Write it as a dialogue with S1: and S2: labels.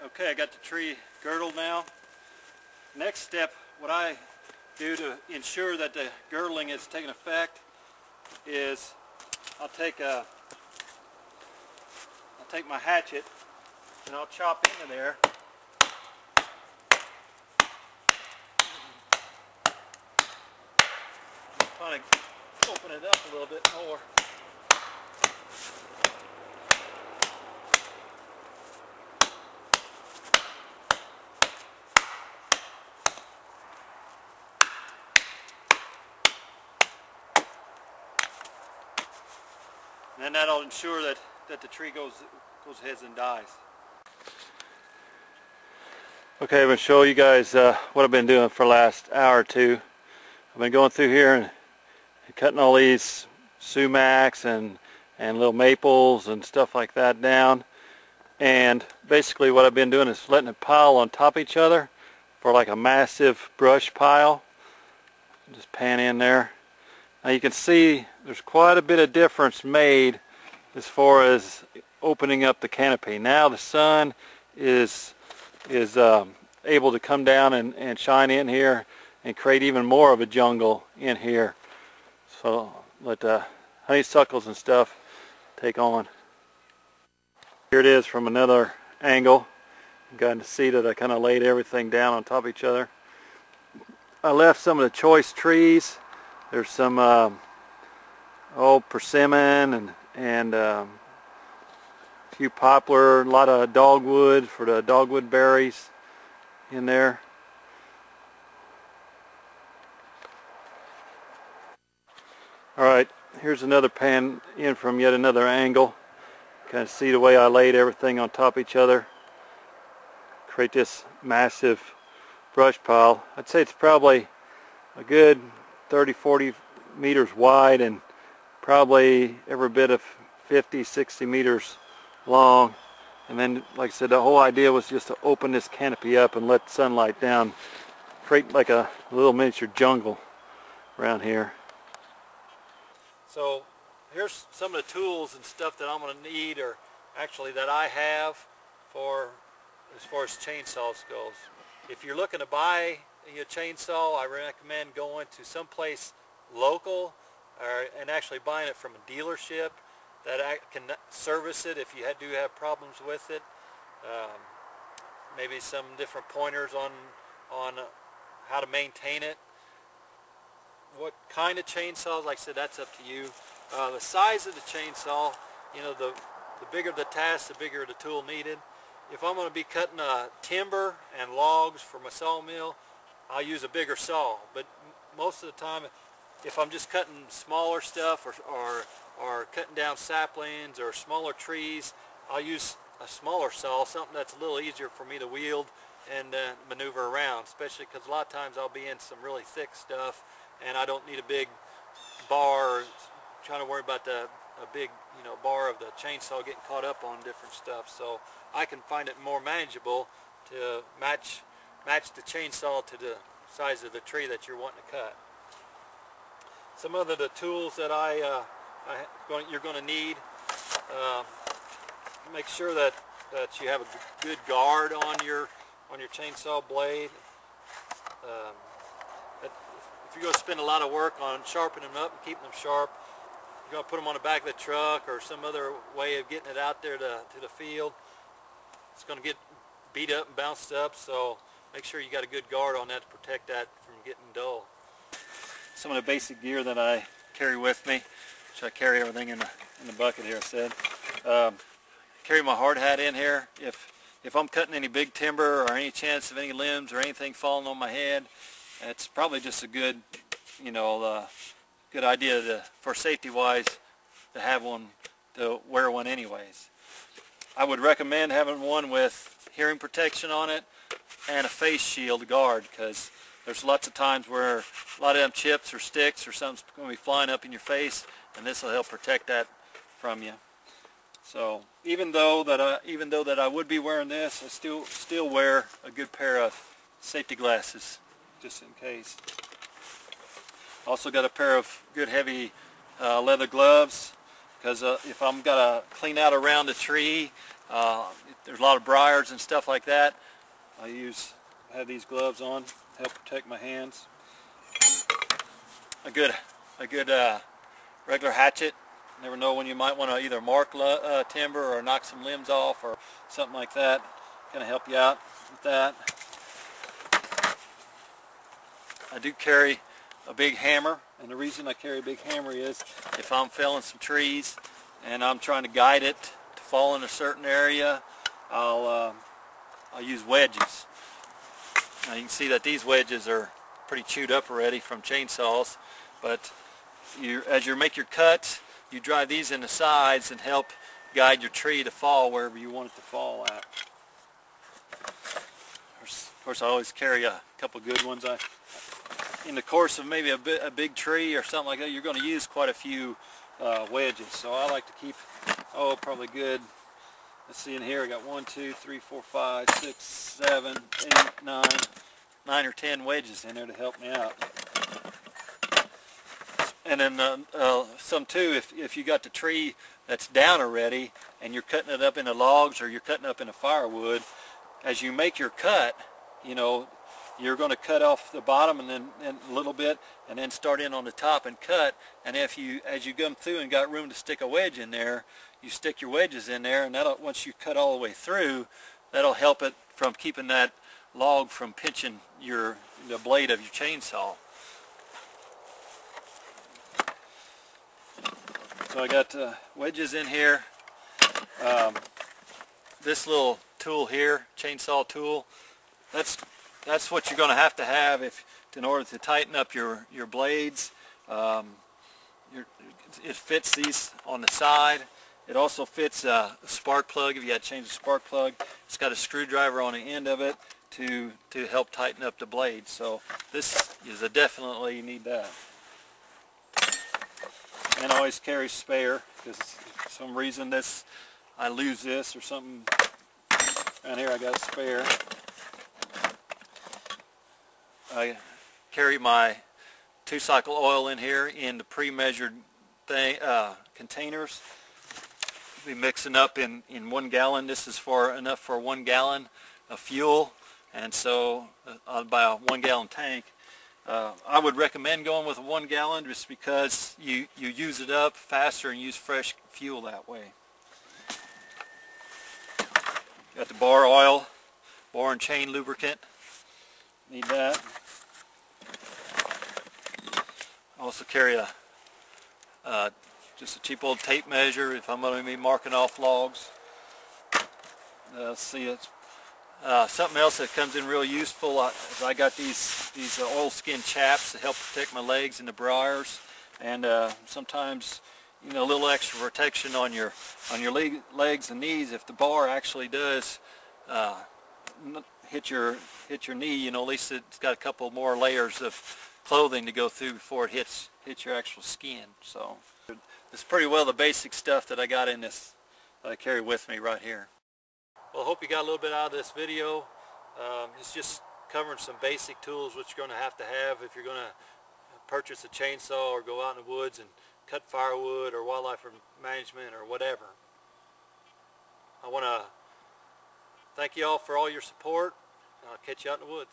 S1: Okay, I got the tree girdled now. Next step, what I do to ensure that the girdling is taking effect is I'll take my hatchet and I'll chop into there. Kind of open it up a little bit more. And then that'll ensure that the tree goes ahead and dies. Okay, I'm going to show you guys what I've been doing for the last hour or two. I've been going through here and cutting all these sumacs and little maples and stuff like that down. And basically what I've been doing is letting it pile on top of each other for like a massive brush pile. Just pan in there. Now you can see there's quite a bit of difference made as far as opening up the canopy. Now the sun is able to come down and shine in here and create even more of a jungle in here. So let the honeysuckles and stuff take on. Here it is from another angle. You've gotten to see that I kind of laid everything down on top of each other. I left some of the choice trees. There's some old persimmon and a few poplar, a lot of dogwood for the dogwood berries in there. Alright, here's another pan in from yet another angle. Kind of see the way I laid everything on top of each other. Create this massive brush pile. I'd say it's probably a good 30-40 meters wide and probably every bit of 50-60 meters long. And then, like I said, the whole idea was just to open this canopy up and let sunlight down, create like a little miniature jungle around here. So here's some of the tools and stuff that I'm going to need, or actually that I have for as far as chainsaws goes. If you're looking to buy a chainsaw, I recommend going to some place local and actually buying it from a dealership that can service it if you do have problems with it. Maybe some different pointers on how to maintain it. What kind of chainsaws, like I said, that's up to you. The size of the chainsaw, you know, the bigger the task, the bigger the tool needed. If I'm going to be cutting timber and logs for my sawmill, I'll use a bigger saw. But most of the time, if I'm just cutting smaller stuff or cutting down saplings or smaller trees, I'll use a smaller saw, something that's a little easier for me to wield and maneuver around, especially because a lot of times I'll be in some really thick stuff and I don't need a big bar or trying to worry about a big bar of the chainsaw getting caught up on different stuff. So I can find it more manageable to match the chainsaw to the size of the tree that you're wanting to cut. Some of the tools that you're going to need, make sure that you have a good guard on your chainsaw blade. If you're going to spend a lot of work on sharpening them up and keeping them sharp, you're going to put them on the back of the truck or some other way of getting it out there to the field. It's going to get beat up and bounced up, so make sure you got a good guard on that to protect that from getting dull. Some of the basic gear that I carry with me, which I carry everything in the bucket here, I said. Carry my hard hat in here. If I'm cutting any big timber or any chance of any limbs or anything falling on my head, it's probably just a good, good idea for safety-wise to have one, to wear one anyways. I would recommend having one with hearing protection on it and a face shield guard, because there's lots of times where a lot of them chips or sticks or something's going to be flying up in your face, and this will help protect that from you. So even though that I would be wearing this, I still wear a good pair of safety glasses just in case. Also got a pair of good heavy leather gloves, because if I'm gonna clean out around the tree, there's a lot of briars and stuff like that. I have these gloves on, help protect my hands. A good regular hatchet. Never know when you might want to either mark timber or knock some limbs off or something like that. Kind of help you out with that. I do carry a big hammer, and the reason I carry a big hammer is if I'm felling some trees and I'm trying to guide it to fall in a certain area, I'll use wedges. Now you can see that these wedges are pretty chewed up already from chainsaws, but as you make your cuts, you drive these in the sides and help guide your tree to fall wherever you want it to fall at. Of course, I always carry a couple good ones. In the course of maybe a big tree or something like that, you're going to use quite a few wedges. So I like to keep, probably good. Let's see, in here I got 1, 2, 3, 4, 5, 6, 7, 8, 9 or 10 wedges in there to help me out. And then some too, if you got the tree that's down already and you're cutting it up into logs or you're cutting up into firewood, as you make your cut, you're going to cut off the bottom and then a little bit and then start in on the top and cut. And as you come through and got room to stick a wedge in there, you stick your wedges in there, and that'll, once you cut all the way through, that'll help it from keeping that log from pinching the blade of your chainsaw. So I got wedges in here. This little tool here, chainsaw tool, that's what you're going to have in order to tighten up your blades. It fits these on the side. It also fits a spark plug if you got to change the spark plug. It's got a screwdriver on the end of it to help tighten up the blade. So this is definitely, you need that. And I always carry spare, because for some reason I lose this or something. Down here I got a spare. I carry my 2-cycle oil in here in the pre-measured containers. Be mixing up in 1 gallon. This is enough for 1 gallon of fuel, and so I'll buy a 1 gallon tank. I would recommend going with a 1 gallon just because you use it up faster and use fresh fuel that way. Got the bar oil, bar and chain lubricant. Need that. I also carry just a cheap old tape measure if I'm going to be marking off logs. Let's see, it's something else that comes in real useful. I got these oilskin chaps to help protect my legs in the briars, and sometimes a little extra protection on your legs and knees if the bar actually does hit your knee. At least it's got a couple more layers of clothing to go through before it hits your actual skin. So it's pretty well the basic stuff that I got in this that I carry with me right here. Well, I hope you got a little bit out of this video. It's just covering some basic tools which you're going to have if you're going to purchase a chainsaw or go out in the woods and cut firewood or wildlife management or whatever. I want to thank you all for all your support, and I'll catch you out in the woods.